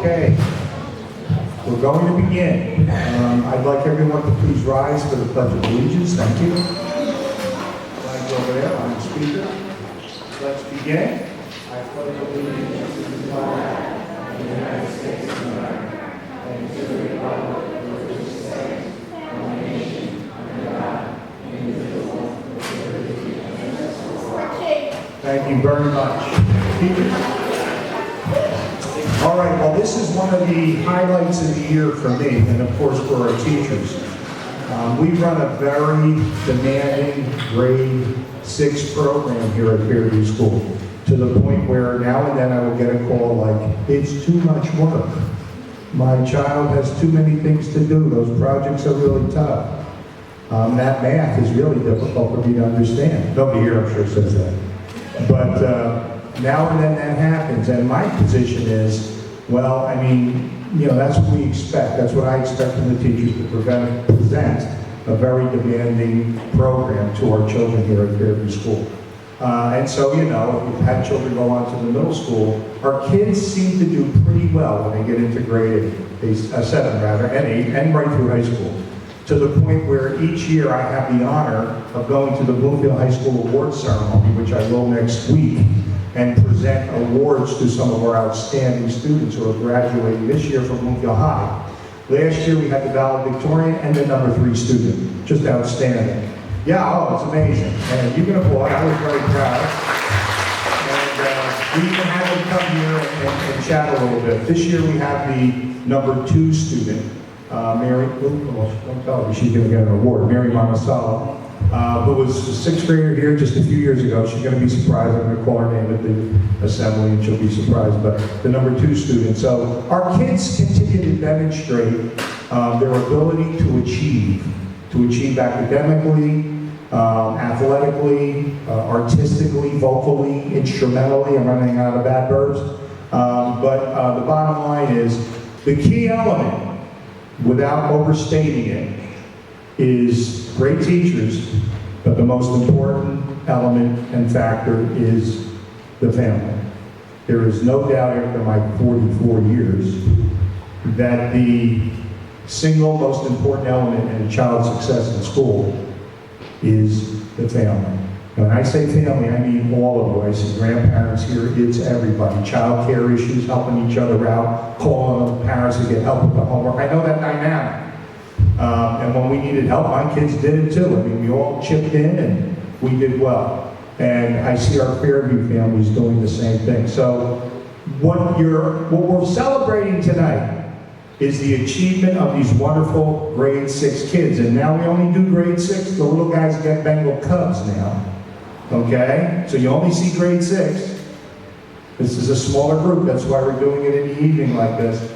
Okay, we're going to begin. I'd like everyone to please rise for the Pledge of Allegiance. Thank you. Flags over there on the speaker. Let's begin. I pledge allegiance to the flag of the United States of America and to the republic for which it stands, one nation, under God, indivisible, with liberty and justice for all. Thank you very much. Teachers. All right, well, this is one of the highlights of the year for me, and of course for our teachers. We run a very demanding grade 6 program here at Fairview School, to the point where now and then I will get a call like, it's too much work. My child has too many things to do. Those projects are really tough. That math is really difficult for me to understand. Nobody here, I'm sure, says that. But now and then that happens, and my position is, well, I mean, you know, that's what we expect. That's what I expect from the teachers, to present a very demanding program to our children here at Fairview School. And so, you know, if we've had children go on to the middle school, our kids seem to do pretty well when they get into grade 7 rather, and 8, and right through high school. To the point where each year I have the honor of going to the Bloomfield High School Awards Ceremony, which I will next week, and present awards to some of our outstanding students who are graduating this year from Bloomfield High. Last year we had the valedictorian and the number 3 student. Just outstanding. Yeah, oh, it's amazing. And you can applaud. I was very proud. And we even had them come here and chat a little bit. This year we have the number 2 student, Mary, don't tell her, she's going to get an award, Mary Monticello, who was a 6th grader here just a few years ago. She's going to be surprised. I'm going to call her name at the assembly and she'll be surprised, but the number 2 student. So our kids continue to demonstrate their ability to achieve academically, athletically, artistically, vocally, instrumentally. I'm running out of bad verbs. But the bottom line is, the key element, without overstating it, is great teachers, but the most important element and factor is the family. There is no doubt after my 44 years that the single most important element in a child's success in school is the family. When I say family, I mean all of them. I see grandparents here, it's everybody. Child care issues, helping each other out, calling on the parents to get help with the homework. I know that dynamic. And when we needed help, my kids did it too. I mean, we all chipped in and we did well. And I see our Fairview families doing the same thing. So what we're celebrating tonight is the achievement of these wonderful grade 6 kids. And now we only do grade 6. The little guys get Bengal Cubs now. Okay? So you only see grade 6. This is a smaller group. That's why we're doing it in the evening like this.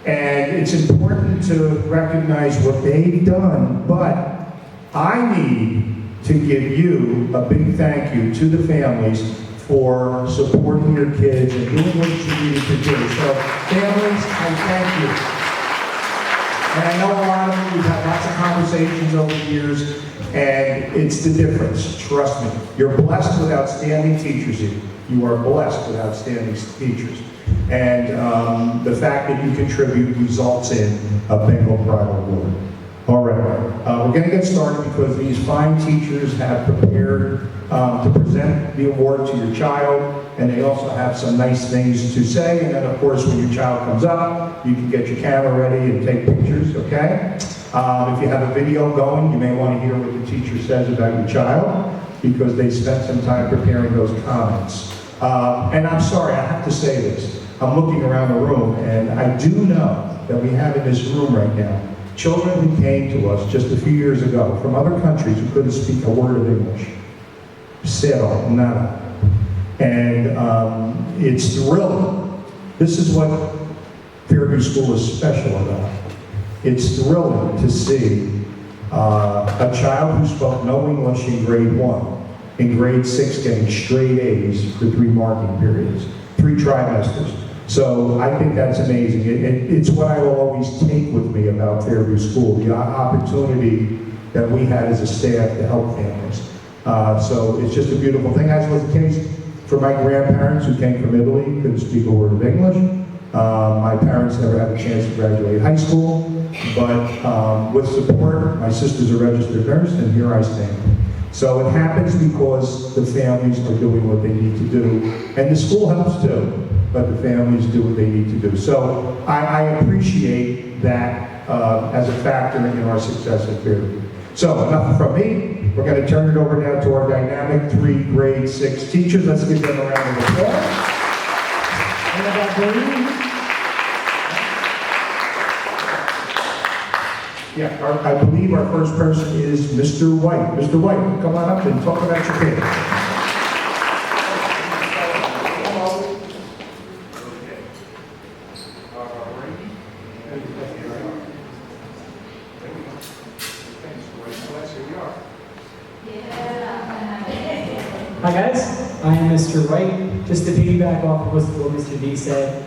And it's important to recognize what they've done, but I need to give you a big thank you to the families for supporting your kids and doing what you needed to do. So families, I thank you. And I know a lot of you, we've had lots of conversations over the years, and it's the difference, trust me. You're blessed with outstanding teachers here. You are blessed with outstanding teachers. And the fact that you contribute results in a Bengal Pride Award. All right, we're going to get started because these fine teachers have prepared to present the award to your child, and they also have some nice things to say. And then, of course, when your child comes up, you can get your camera ready and take pictures, okay? If you have a video going, you may want to hear what the teacher says about your child, because they spent some time preparing those comments. And I'm sorry, I have to say this. I'm looking around the room, and I do know that we have in this room right now children who came to us just a few years ago from other countries who couldn't speak a word of English. Zero, nada. And it's thrilling. This is what Fairview School is special about. It's thrilling to see a child who spoke no English in grade 1, in grade 6 getting straight A's for 3 marking periods, 3 trimesters. So I think that's amazing. It's what I will always take with me about Fairview School, the opportunity that we had as a staff to help families. So it's just a beautiful thing, as was the case for my grandparents who came from Italy, couldn't speak a word of English. My parents never had a chance to graduate high school, but with support, my sister's a registered nurse, and here I stand. So it happens because the families are doing what they need to do, and the school helps too, but the families do what they need to do. So I appreciate that as a factor in our success at Fairview. So enough from me. We're going to turn it over now to our dynamic 3 grade 6 teachers. Let's give them a round of applause. Yeah, I believe our first person is Mr. White. Mr. White, come on up and talk about your kids. Hi guys, I am Mr. White. Just to piggyback off of what Mr. D said,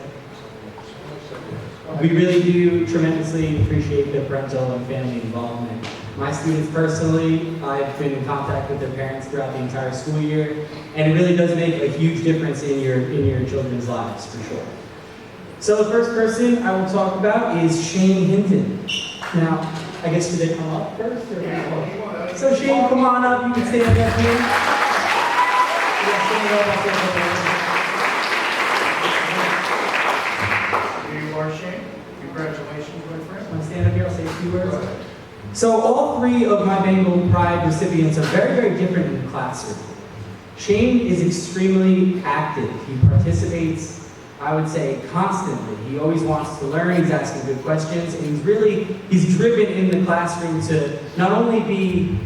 we really do tremendously appreciate the parental and family involvement. My students personally, I've been in contact with their parents throughout the entire school year, and it really does make a huge difference in your children's lives, for sure. So the first person I will talk about is Shane Hinton. Now, I guess should they come up first? Or so Shane, come on up, you can stand up here. Here you are, Shane. Congratulations, my friend. Want to stand up here? I'll say a few words. So all 3 of my Bengal Pride recipients are very, very different in the classroom. Shane is extremely active. He participates, I would say, constantly. He always wants to learn. He's asking good questions, and he's driven in the classroom to not only be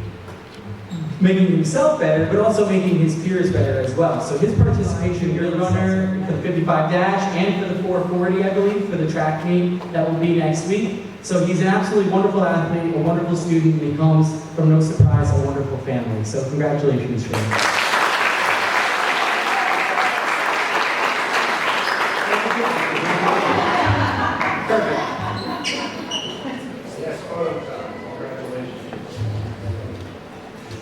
making himself better, but also making his peers better as well. So his participation in the runner, for the 55 dash, and for the 440, I believe, for the track meet that will be next week. So he's an absolutely wonderful athlete, a wonderful student, and he comes from, no surprise, a wonderful family. So congratulations, Shane.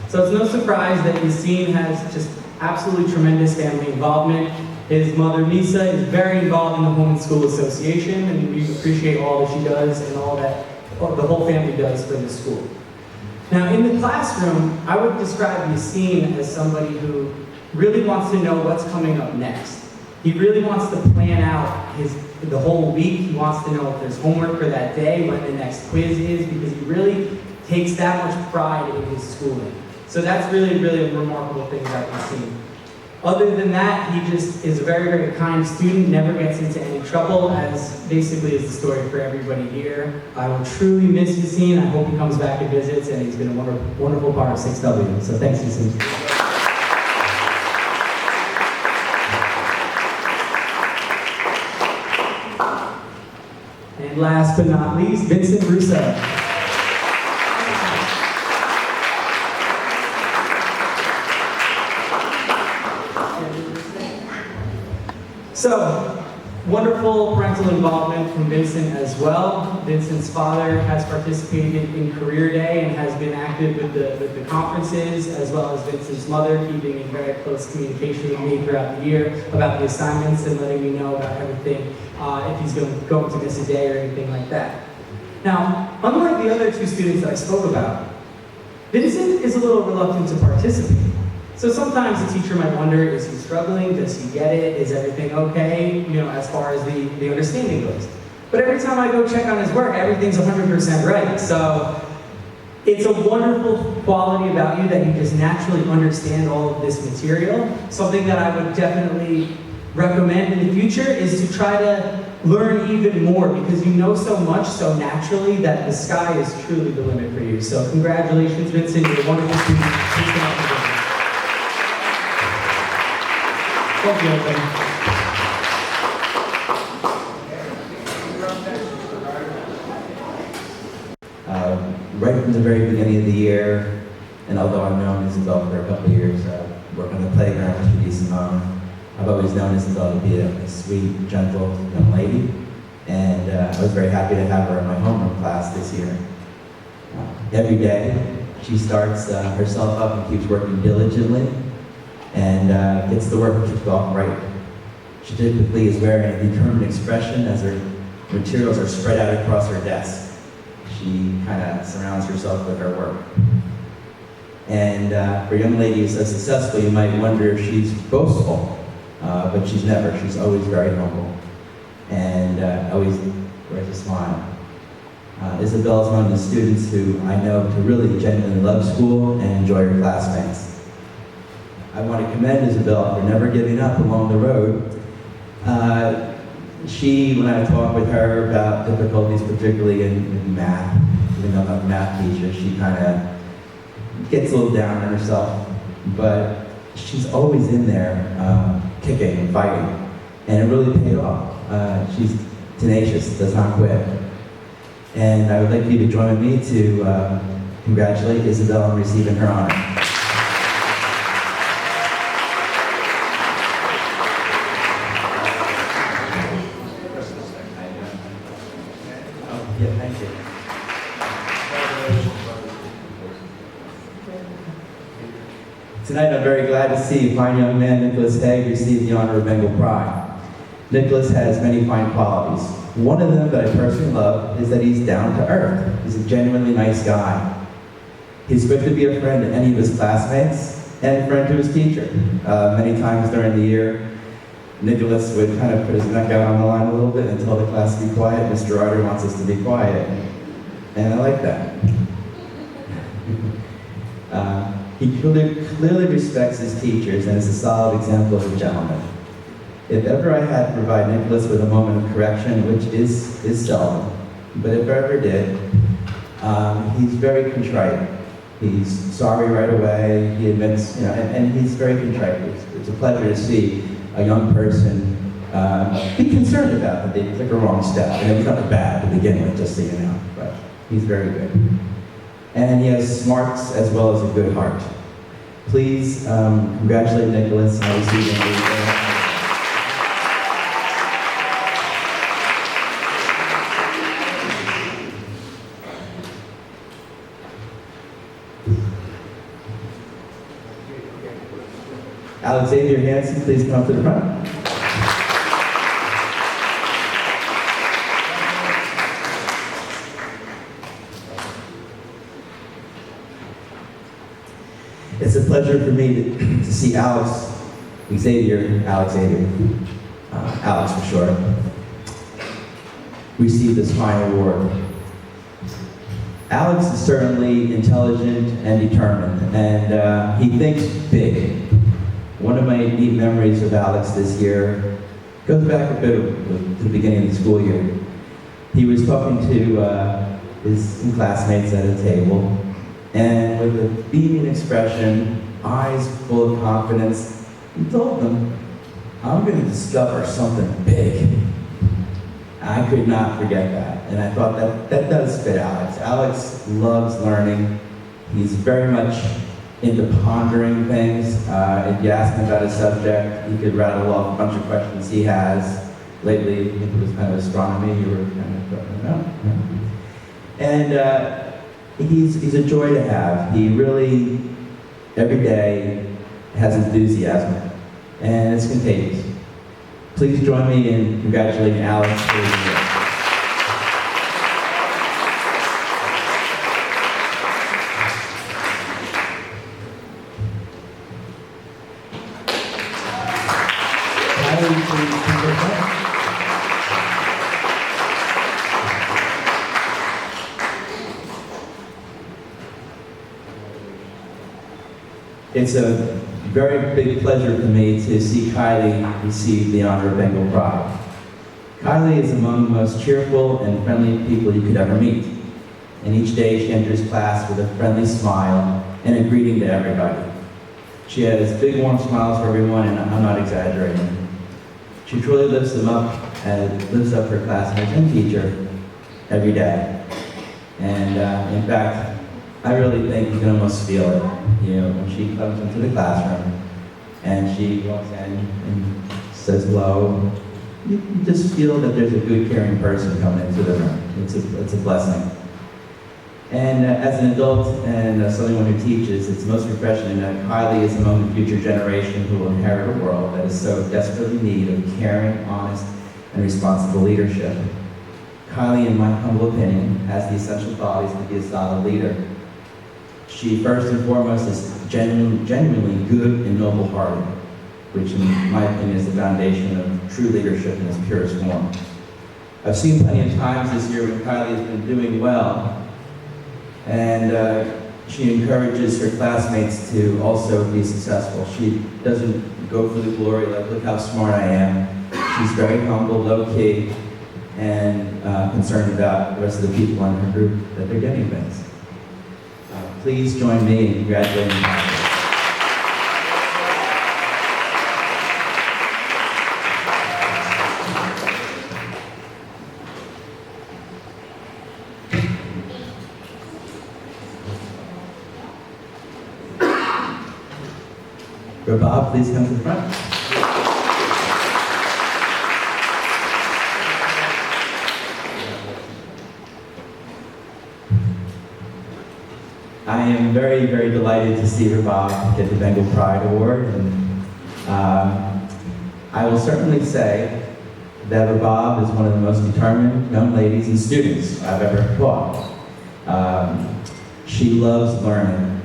So it's no surprise that Yassine has just absolutely tremendous family involvement. His mother, Misa, is very involved in the Home and School Association, and we appreciate all that she does and all that the whole family does for the school. Now, in the classroom, I would describe Yassine as somebody who really wants to know what's coming up next. He really wants to plan out the whole week. He wants to know if there's homework for that day, when the next quiz is, because he really takes that much pride in his schooling. So that's really, really a remarkable thing about Yassine. Other than that, he just is a very, very kind student, never gets into any trouble, as basically is the story for everybody here. I will truly miss Yassine. I hope he comes back and visits, and he's been a wonderful, wonderful part of 6W. So thanks, Yassine. And last but not least, Vincent Russo. So, wonderful parental involvement from Vincent as well. Vincent's father has participated in Career Day and has been active with the conferences, as well as Vincent's mother, keeping in very close communication with me throughout the year about the assignments and letting me know about everything, if he's going to miss a day or anything like that. Now, unlike the other 2 students that I spoke about, Vincent is a little reluctant to participate. So sometimes the teacher might wonder, is he struggling? Does he get it? Is everything okay? As far as the understanding goes. But every time I go check on his work, everything's 100% right. So it's a wonderful quality about you that you just naturally understand all of this material. Something that I would definitely recommend in the future is to try to learn even more, because you know so much so naturally that the sky is truly the limit for you. So congratulations, Vincent. You're a wonderful student. Thank you, everybody. Right from the very beginning of the year, and although I've known Isabel for a couple of years, working on the playground with Denise Mama, I've always known Isabel to be a sweet, gentle young lady, and I was very happy to have her in my homeroom class this year. Every day, she starts herself up and keeps working diligently, and gets the work kicked off right. She typically is wearing a determined expression as her materials are spread out across her desk. She kind of surrounds herself with her work. And for a young lady who's so successful, you might wonder if she's boastful, but she's never. She's always very humble and always wears a smile. Isabel is one of the students who I know to really genuinely love school and enjoy her classmates. I want to commend Isabel for never giving up along the road. When I talk with her about difficulties, particularly in math, even though I'm not a math teacher, she kind of gets a little down on herself, but she's always in there kicking and fighting, and it really paid off. She's tenacious, does not quit. And I would like you to join me to congratulate Isabel on receiving her honor. Yeah, thank you. Tonight I'm very glad to see fine young man Nicholas Haig receive the honor of Bengal Pride. Nicholas has many fine qualities. One of them that I personally love is that he's down to earth. He's a genuinely nice guy. He's good to be a friend to any of his classmates and a friend to his teacher. Many times during the year, Nicholas would kind of put his neck out on the line a little bit and tell the class to be quiet. Mr. Arter wants us to be quiet, and I like that. He clearly respects his teachers and is a solid example of a gentleman. If ever I had to provide Nicholas with a moment of correction, which is seldom, but if I ever did, he's very contrite. He's sorry right away. He admits, and he's very contrite. It's a pleasure to see a young person be concerned about that they took a wrong step. And it was not bad to begin with, just so you know, but he's very good. And he has smarts as well as a good heart. Please congratulate Nicholas on receiving the Alexander Hansen, please come to the front. It's a pleasure for me to see Alex for short, receive this fine award. Alex is certainly intelligent and determined, and he thinks big. One of my neat memories of Alex this year goes back a bit to the beginning of the school year. He was talking to his classmates at a table, and with a beaming expression, eyes full of confidence, he told them, "I'm going to discover something big." I could not forget that, and I thought that does fit Alex. Alex loves learning. He's very much into pondering things. If you ask him about a subject, he could rattle off a bunch of questions he has. Lately, I think it was kind of astronomy you were kind of talking about. And he's a joy to have. He really, every day, has enthusiasm, and it's contagious. Please join me in congratulating Alex for his year. It's a very big pleasure for me to see Kylie receive the honor of Bengal Pride. Kylie is among the most cheerful and friendly people you could ever meet. And each day she enters class with a friendly smile and a greeting to everybody. She has big warm smiles for everyone, and I'm not exaggerating. She truly lifts them up and lifts up her classmates and teacher every day. And in fact, I really think you can almost feel it, when she comes into the classroom and she walks in and says hello. You just feel that there's a good, caring person coming into the room. It's a blessing. And as an adult and someone who teaches, it's most refreshing that Kylie is among the future generation who will inherit a world that is so desperately in need of caring, honest, and responsible leadership. Kylie, in my humble opinion, has the essential qualities to be a solid leader. She, first and foremost, is genuinely good and noble-hearted, which, in my opinion, is the foundation of true leadership in its purest form. I've seen plenty of times this year when Kylie has been doing well, and she encourages her classmates to also be successful. She doesn't go for the glory, like, look how smart I am. She's very humble, low-key, and concerned about the rest of the people in her group, that they're getting things. Please join me in congratulating Kylie. Bob, please come to the front. I am very, very delighted to see Bob get the Bengal Pride Award, and I will certainly say that Bob is one of the most determined young ladies and students I've ever taught. She loves learning.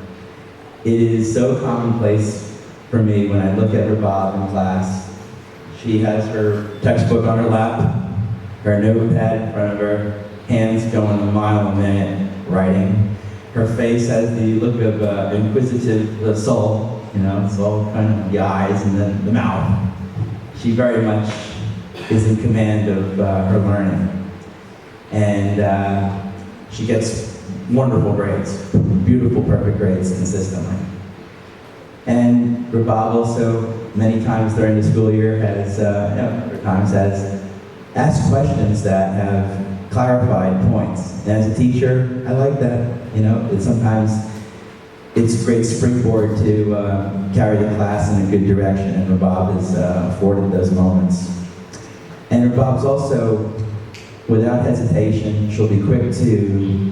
It is so commonplace for me when I look at Bob in class. She has her textbook on her lap, her notepad in front of her, hands going a mile a minute writing. Her face has the look of inquisitive soul, you know, it's all kind of the eyes and then the mouth. She very much is in command of her learning. And she gets wonderful grades, beautiful, perfect grades consistently. And Bob also, many times during the school year, has asked questions that have clarified points. And as a teacher, I like that. You know, sometimes it's a great springboard to carry the class in a good direction, and Bob has afforded those moments. And Bob's also, without hesitation, she'll be quick to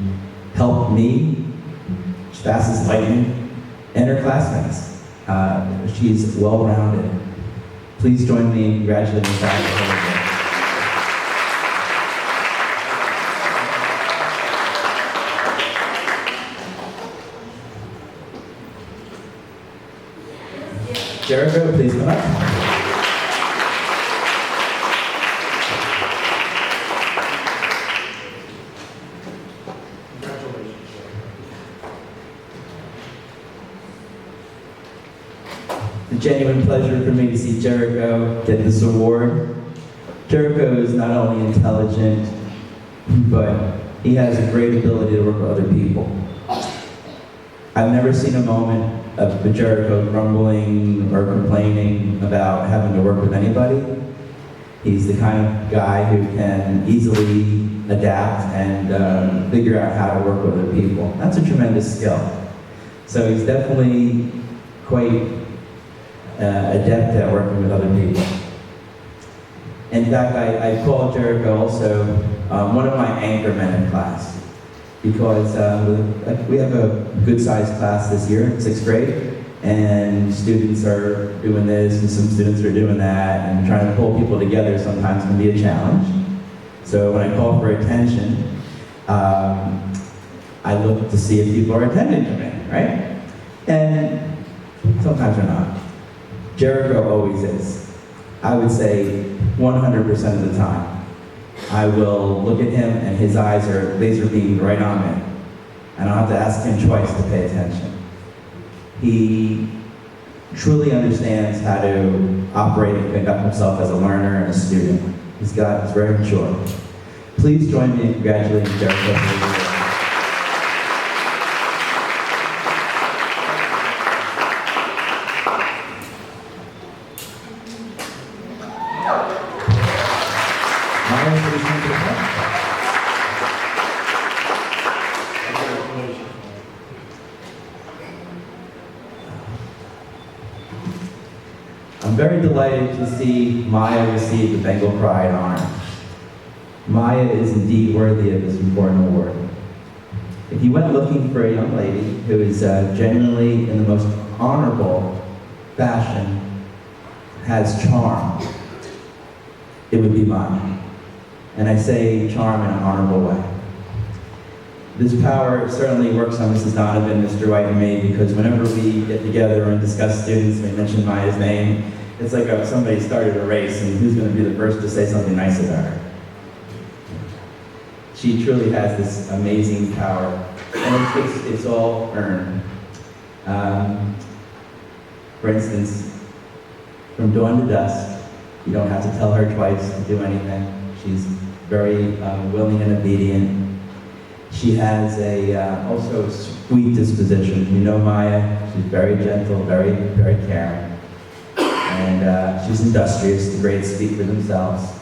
help me, fast as lightning, and her classmates. She's well-rounded. Please join me in congratulating her. Jericho, please come up. It's a genuine pleasure for me to see Jericho get this award. Jericho is not only intelligent, but he has a great ability to work with other people. I've never seen a moment of Jericho grumbling or complaining about having to work with anybody. He's the kind of guy who can easily adapt and figure out how to work with other people. That's a tremendous skill. So he's definitely quite adept at working with other people. In fact, I call Jericho also one of my anchor men in class, because we have a good-sized class this year, 6th grade, and students are doing this and some students are doing that, and trying to pull people together sometimes can be a challenge. So when I call for attention, I look to see if people are attending to me, right? And sometimes they're not. Jericho always is. I would say 100% of the time. I will look at him and his eyes are laser beamed right on me. And I'll have to ask him twice to pay attention. He truly understands how to operate and conduct himself as a learner and a student. He's very mature. Please join me in congratulating Jericho. I'm very delighted to see Maya receive the Bengal Pride honor. Maya is indeed worthy of this important award. If you went looking for a young lady who is genuinely, in the most honorable fashion, has charm, it would be mine. And I say charm in an honorable way. This power certainly works on Mrs. Donovan, Mr. White, and me, because whenever we get together and discuss students, we mention Maya's name, it's like somebody started a race and who's going to be the first to say something nice about her. She truly has this amazing power, and it's all earned. For instance, from dawn to dusk, you don't have to tell her twice to do anything. She's very willing and obedient. She has also a sweet disposition. You know Maya, she's very gentle, very, very caring. And she's industrious, the grades speak for themselves.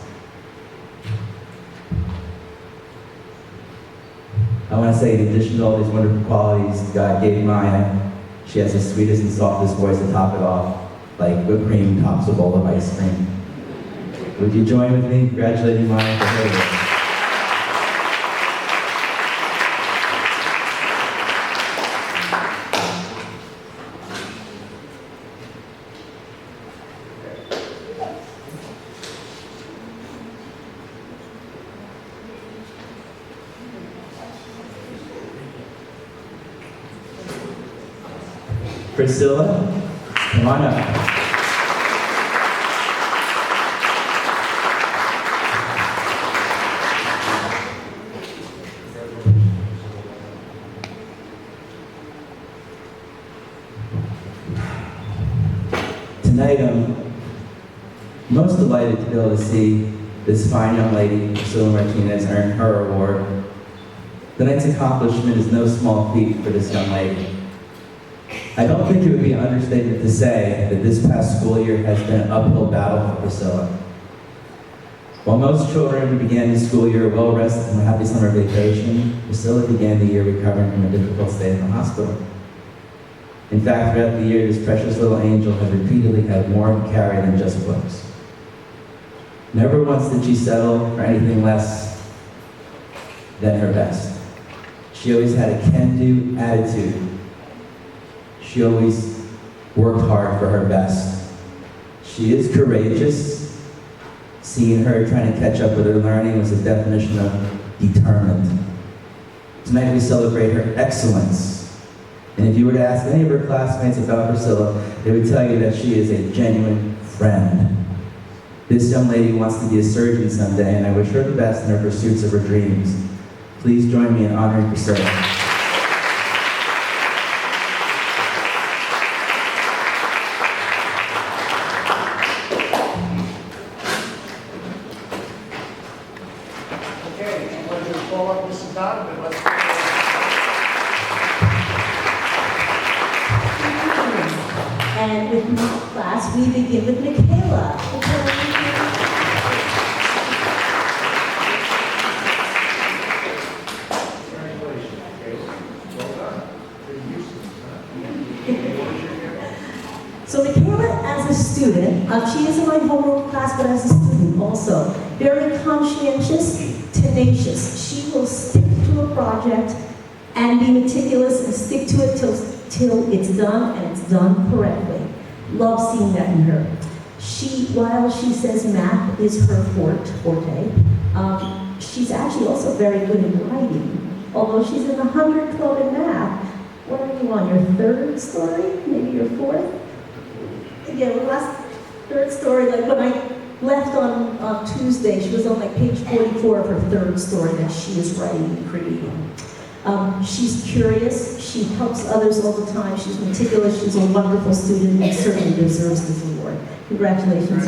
I want to say, in addition to all these wonderful qualities God gave Maya, she has the sweetest and softest voice to top it off, like whipped cream tops a bowl of ice cream. Would you join with me congratulating Maya for her work? Priscilla, come on up. Tonight I'm most delighted to be able to see this fine young lady, Priscilla Martinez, earn her award. Tonight's accomplishment is no small feat for this young lady. I don't think it would be an understatement to say that this past school year has been an uphill battle for Priscilla. While most children began the school year well-rested from a happy summer vacation, Priscilla began the year recovering from a difficult stay in the hospital. In fact, throughout the year, this precious little angel has repeatedly had more to carry than just books. Never once did she settle for anything less than her best. She always had a can-do attitude. She always worked hard for her best. She is courageous. Seeing her trying to catch up with her learning was a definition of determined. Tonight we celebrate her excellence. And if you were to ask any of her classmates about Priscilla, they would tell you that she is a genuine friend. This young lady wants to be a surgeon someday, and I wish her the best in her pursuits of her dreams. Please join me in honoring Priscilla. And with my class, we begin with Michaela. So Michaela, as a student, she is in my homework class, but as a student also, very conscientious, tenacious. She will stick to a project and be meticulous and stick to it till it's done, and it's done correctly. Love seeing that in her. While she says math is her forte, she's actually also very good in writing. Although she's in the 100 club in math. What are you on, your third story? Maybe your fourth? Yeah, the last third story, like when I left on Tuesday, she was on like page 44 of her third story that she is writing and creating. She's curious, she helps others all the time, she's meticulous, she's a wonderful student, and certainly deserves this award. Congratulations.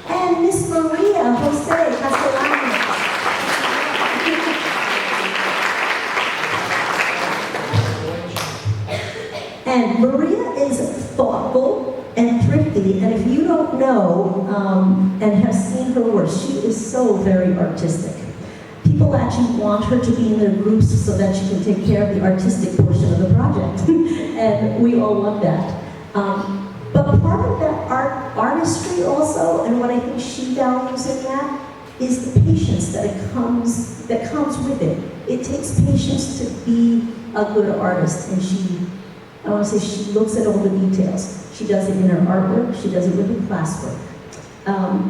And Miss Maria Jose Castellano. And Maria is thoughtful and thrifty, and if you don't know and have seen her work, she is so very artistic. People actually want her to be in their groups so that she can take care of the artistic portion of the project. And we all want that. But part of that artistry also, and what I think she values in that, is the patience that comes with it. It takes patience to be a good artist, and I want to say she looks at all the details. She does it in her artwork, she does it with her classwork.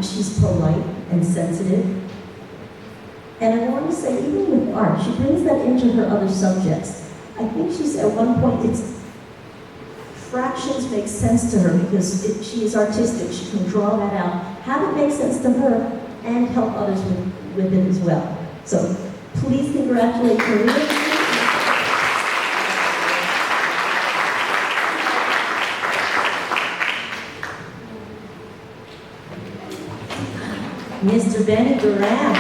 She's polite and sensitive. And I want to say, even with art, she brings that into her other subjects. I think she's at one point, fractions make sense to her because she is artistic. She can draw that out, have it make sense to her, and help others with it as well. So please congratulate her. Mr. Benny Duran.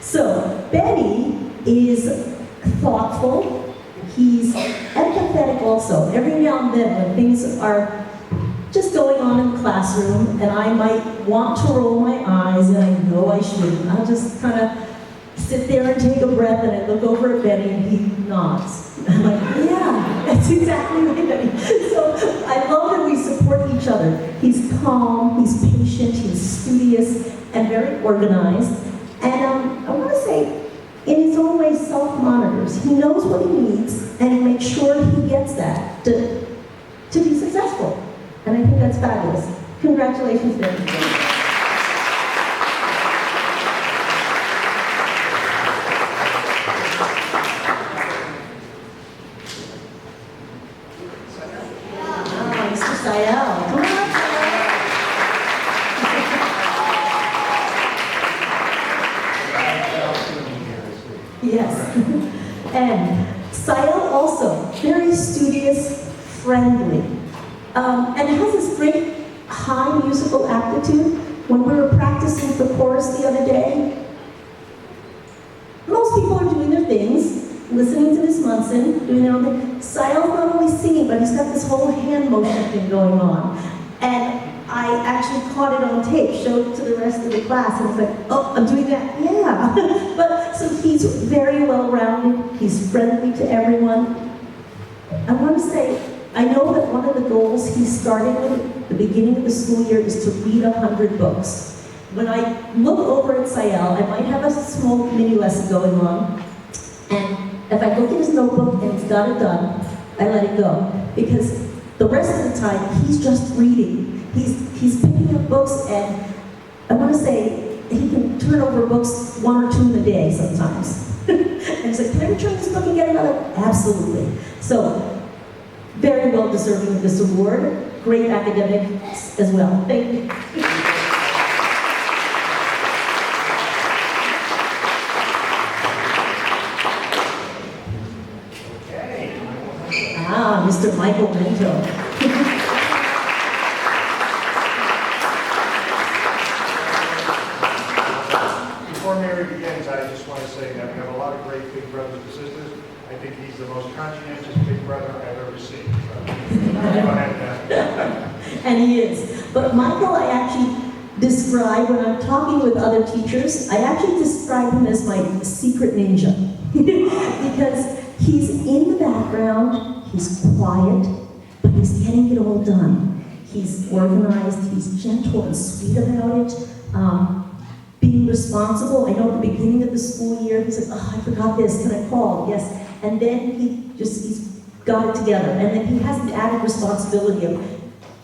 So, Benny is thoughtful, he's empathetic also. Every now and then when things are just going on in the classroom and I might want to roll my eyes and I know I shouldn't, I'll just kind of sit there and take a breath and I look over at Benny and he nods. I'm like, yeah, that's exactly right, Benny. So I love that we support each other. He's calm, he's patient, he's studious, and very organized. And I want to say, in his own way, self-monitors. He knows what he needs, and he makes sure he gets that to be successful. And I think that's fabulous. Congratulations, Ben. Mr. Sayel, come on. Yes. And Sayel also, very studious, friendly, and has this great high musical aptitude. When we were practicing for chorus the other day, most people are doing their things, listening to Miss Munson, doing their own thing. Sayel's not only singing, but he's got this whole hand motion thing going on. And I actually caught it on tape, showed it to the rest of the class, and was like, oh, I'm doing that? Yeah. But so he's very well-rounded, he's friendly to everyone. I want to say, I know that one of the goals he's starting with at the beginning of the school year is to read 100 books. When I look over at Sayel, I might have a small mini lesson going on, and if I look at his notebook and he's got it done, I let it go. Because the rest of the time, he's just reading. He's picking up books, and I want to say he can turn over books 1 or 2 in a day sometimes. And he's like, can I return this book and get another? Absolutely. So, very well deserving of this award. Great academics as well. Thank you. Mr. Michael Mento. Before Mary begins, I just want to say that we have a lot of great big brothers and sisters. I think he's the most conscientious big brother I've ever seen. So, go ahead. And he is. But Michael, I actually describe, when I'm talking with other teachers, I actually describe him as my secret ninja. Because he's in the background, he's quiet, but he's getting it all done. He's organized, he's gentle and sweet about it. Being responsible. I know at the beginning of the school year, he's like, oh, I forgot this, can I call? Yes. And then he's got it together. And then he has the added responsibility of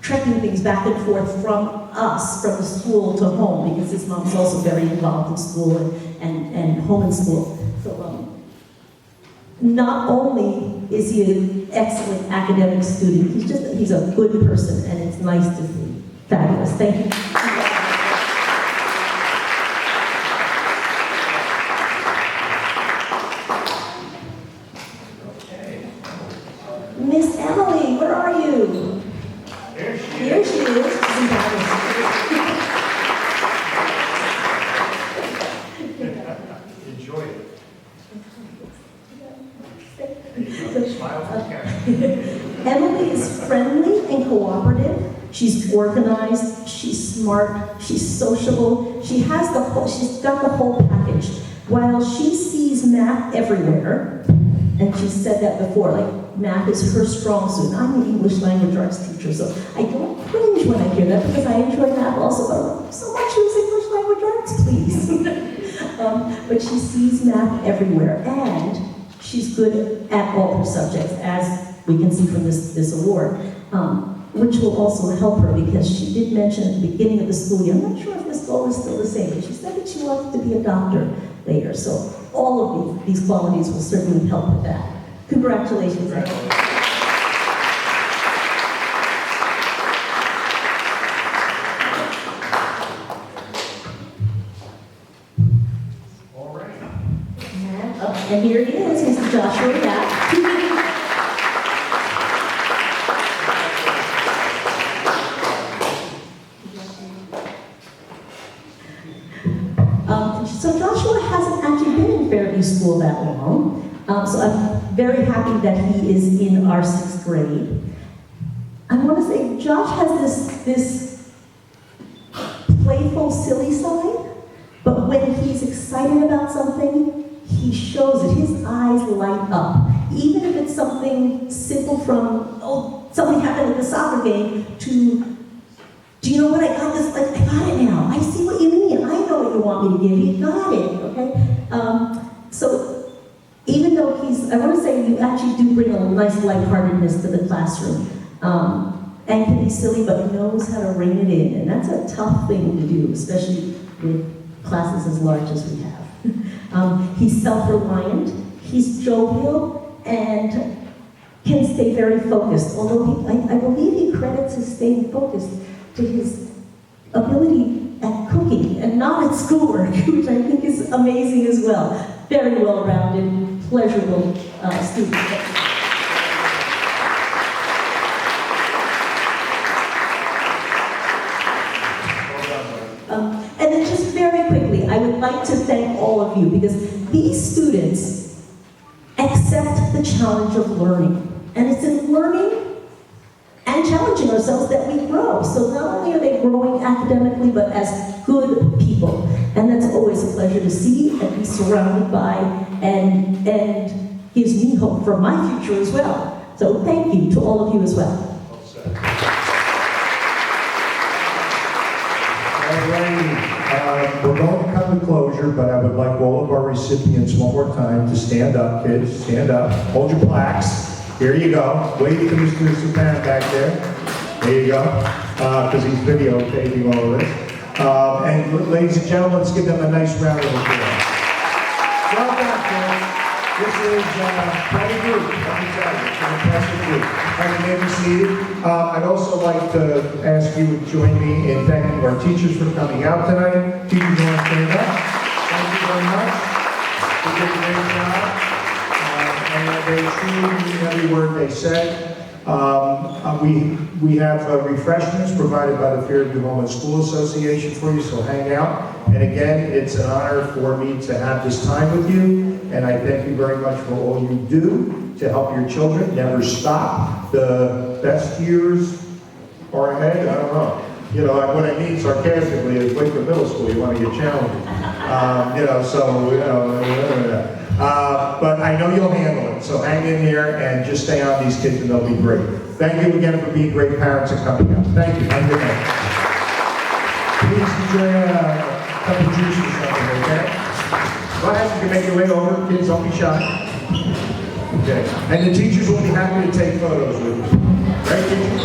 trekking things back and forth from us, from the school to home, because his mom's also very involved in school and home and school. So not only is he an excellent academic student, he's a good person, and it's nice to see. Fabulous. Thank you. Miss Emily, where are you? There she Here is. she is. Enjoy it. Smile for the camera. Emily is friendly and cooperative. She's organized, she's smart, she's sociable. She's got the whole package. While she sees math everywhere, and she said that before, like math is her strong suit. I'm an English language arts teacher, so I don't cringe when I hear that because I enjoy math also, but I don't so much use English language arts, please. But she sees math everywhere, and she's good at all her subjects, as we can see from this award, which will also help her because she did mention at the beginning of the school year, I'm not sure if this goal is still the same, but she said that she wanted to be a doctor later. So all of these qualities will certainly help with that. Congratulations. All right. And here it is, Mr. Joshua Yap. So Joshua hasn't actually been in Fairview School that long, so I'm very happy that he is in our 6th grade. I want to say Josh has this playful, silly side, but when he's excited about something, he shows it. His eyes light up. Even if it's something simple from, oh, something happened at the soccer game, to, do you know what, I got this, like, I got it now. I see what you mean. I know what you want me to give you. Got it, okay? So even though I want to say you actually do bring a nice lightheartedness to the classroom. And can be silly, but he knows how to rein it in. And that's a tough thing to do, especially with classes as large as we have. He's self-reliant, he's jovial, and can stay very focused. Although I believe he credits his staying focused to his ability at cooking and not at schoolwork, which I think is amazing as well. Very well-rounded, pleasurable student. And then just very quickly, I would like to thank all of you because these students accept the challenge of learning. And it's in learning and challenging ourselves that we grow. So not only are they growing academically, but as good people. And that's always a pleasure to see and be surrounded by, and gives me hope for my future as well. So thank you to all of you as well. We're going to come to closure, but I would like all of our recipients one more time to stand up, kids. Stand up. Hold your plaques. Here you go. Wait for Mr. Sapan back there. There you go. Because he's videotaping all of this. And ladies and gentlemen, let's give them a nice round of applause. Well done, kids. This is quite a group, let me tell you. It's an impressive group. And you may be seated. I'd also like to ask you to join me in thanking our teachers for coming out tonight. Teachers, you want to stand up? Thank you very much. You did a great job. And they truly mean every word they said. We have refreshments provided by the Fairview Home and School Association for you, so hang out. And again, it's an honor for me to have this time with you, and I thank you very much for all you do to help your children. Never stop. The best years are ahead. I don't know. You know, what I mean sarcastically is wait for middle school. You want to get challenging. But I know you'll handle it, so hang in there and just stay on these kids and they'll be great. Thank you again for being great parents and coming out. Thank you. Have a good night. Please enjoy a cup of juice or something, okay? Go ahead, you can make your way over. Kids, don't be shy. Okay. And the teachers will be happy to take photos with you. Right, teachers?